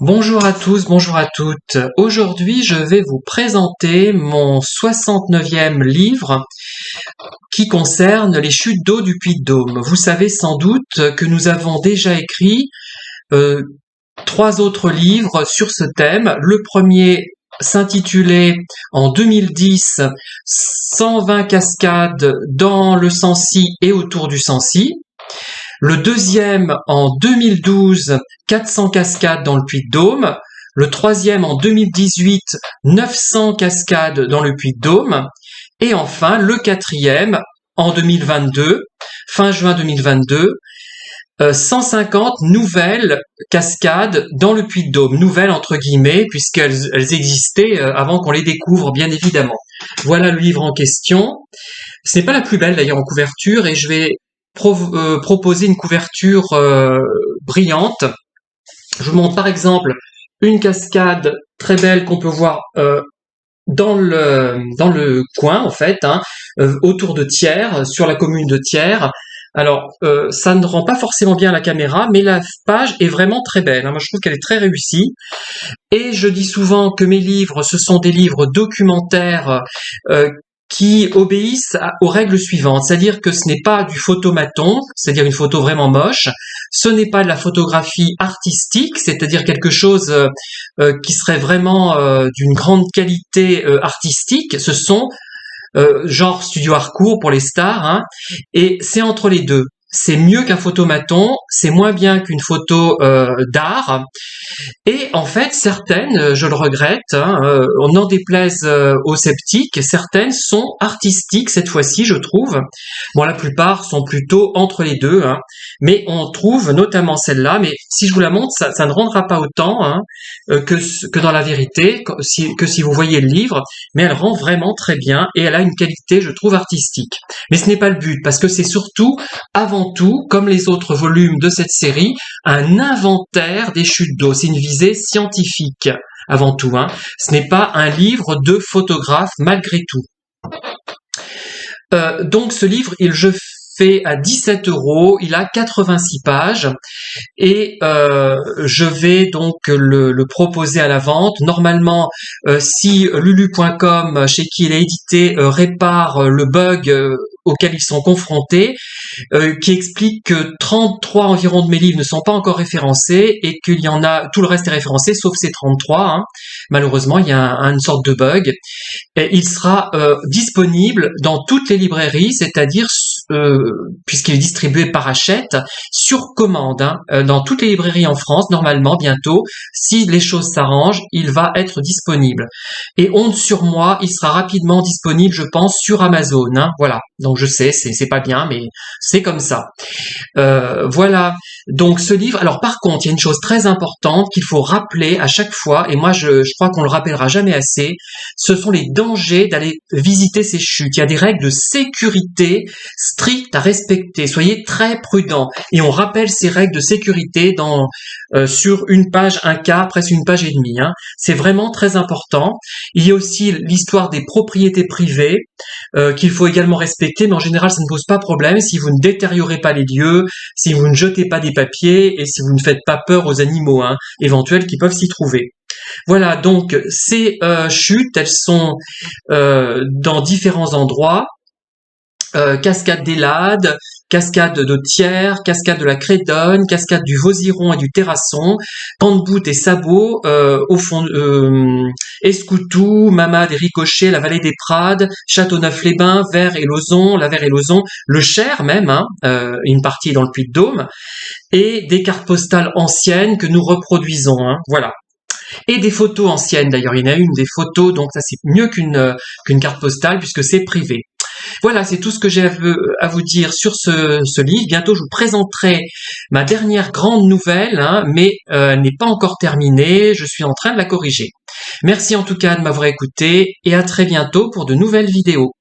Bonjour à tous, bonjour à toutes. Aujourd'hui, je vais vous présenter mon 69e livre qui concerne les chutes d'eau du Puy-de-Dôme. Vous savez sans doute que nous avons déjà écrit euh, 3 autres livres sur ce thème. Le premier s'intitulait en 2010 120 cascades dans le Sancy et autour du Sancy. Le deuxième en 2012, 400 cascades dans le Puy-de-Dôme. Le troisième en 2018, 900 cascades dans le Puy-de-Dôme. Et enfin, le quatrième en 2022, fin juin 2022, 150 nouvelles cascades dans le Puy-de-Dôme. Nouvelles entre guillemets, puisqu'elles existaient avant qu'on les découvre, bien évidemment. Voilà le livre en question. Ce n'est pas la plus belle d'ailleurs en couverture, et je vais proposer une couverture brillante. Je vous montre par exemple une cascade très belle qu'on peut voir dans le coin en fait, autour de Thiers, sur la commune de Thiers. Alors ça ne rend pas forcément bien à la caméra, mais la page est vraiment très belle. Moi je trouve qu'elle est très réussie. Et je dis souvent que mes livres, ce sont des livres documentaires qui obéissent aux règles suivantes, c'est-à-dire que ce n'est pas du photomaton, c'est-à-dire une photo vraiment moche, ce n'est pas de la photographie artistique, c'est-à-dire quelque chose qui serait vraiment d'une grande qualité artistique, ce sont genre studio Harcourt pour les stars, et c'est entre les deux. C'est mieux qu'un photomaton, c'est moins bien qu'une photo d'art. Et en fait, certaines, je le regrette, on n'en déplaise aux sceptiques, certaines sont artistiques cette fois-ci, je trouve. Bon, la plupart sont plutôt entre les deux, mais on trouve notamment celle-là, mais si je vous la montre, ça ne rendra pas autant que dans la vérité, que si vous voyez le livre, mais elle rend vraiment très bien et elle a une qualité, je trouve, artistique. Mais ce n'est pas le but, parce que c'est surtout, avant tout, comme les autres volumes de cette série, un inventaire des chutes d'eau. C'est une visée scientifique, avant tout. Ce n'est pas un livre de photographe, malgré tout. Donc ce livre, je fais à 17 €, il a 86 pages et je vais donc le proposer à la vente. Normalement, si lulu.com, chez qui il est édité, répare le bug auquel ils sont confrontés, qui explique que 33 environ de mes livres ne sont pas encore référencés et qu'il y en a, tout le reste est référencé sauf ces 33. Malheureusement, il y a une sorte de bug. Et il sera disponible dans toutes les librairies, c'est-à-dire puisqu'il est distribué par Hachette, sur commande, dans toutes les librairies en France, normalement, bientôt. Si les choses s'arrangent, il va être disponible. Et honte sur moi, il sera rapidement disponible, je pense, sur Amazon. Voilà. Donc je sais, c'est pas bien, mais c'est comme ça. Voilà. Donc ce livre. Alors par contre, il y a une chose très importante qu'il faut rappeler à chaque fois, et moi je crois qu'on le rappellera jamais assez. Ce sont les dangers d'aller visiter ces chutes. Il y a des règles de sécurité strictes à respecter. Soyez très prudents. Et on rappelle ces règles de sécurité sur une page, un quart, presque une page et demie. C'est vraiment très important. Il y a aussi l'histoire des propriétés privées qu'il faut également respecter, mais en général ça ne pose pas problème si vous ne détériorez pas les lieux, si vous ne jetez pas des papiers et si vous ne faites pas peur aux animaux éventuels qui peuvent s'y trouver. Voilà, donc ces chutes, elles sont dans différents endroits. Cascade des Lades, cascade de Thiers, cascade de la Crédonne, cascade du Vauziron et du Terrasson, Camp-de-Bout et Sabot, au fond Escoutou, Mamade et Ricochet, la vallée des Prades, Châteauneuf-les-Bains, Vert et Lauzon, la Vert et Lauzon, le Cher même, une partie est dans le Puy-de-Dôme, et des cartes postales anciennes que nous reproduisons, voilà. Et des photos anciennes d'ailleurs, il y en a une des photos, donc ça c'est mieux qu'une carte postale puisque c'est privé. Voilà, c'est tout ce que j'ai à vous dire sur ce livre. Bientôt, je vous présenterai ma dernière grande nouvelle, mais elle n'est pas encore terminée. Je suis en train de la corriger. Merci en tout cas de m'avoir écouté et à très bientôt pour de nouvelles vidéos.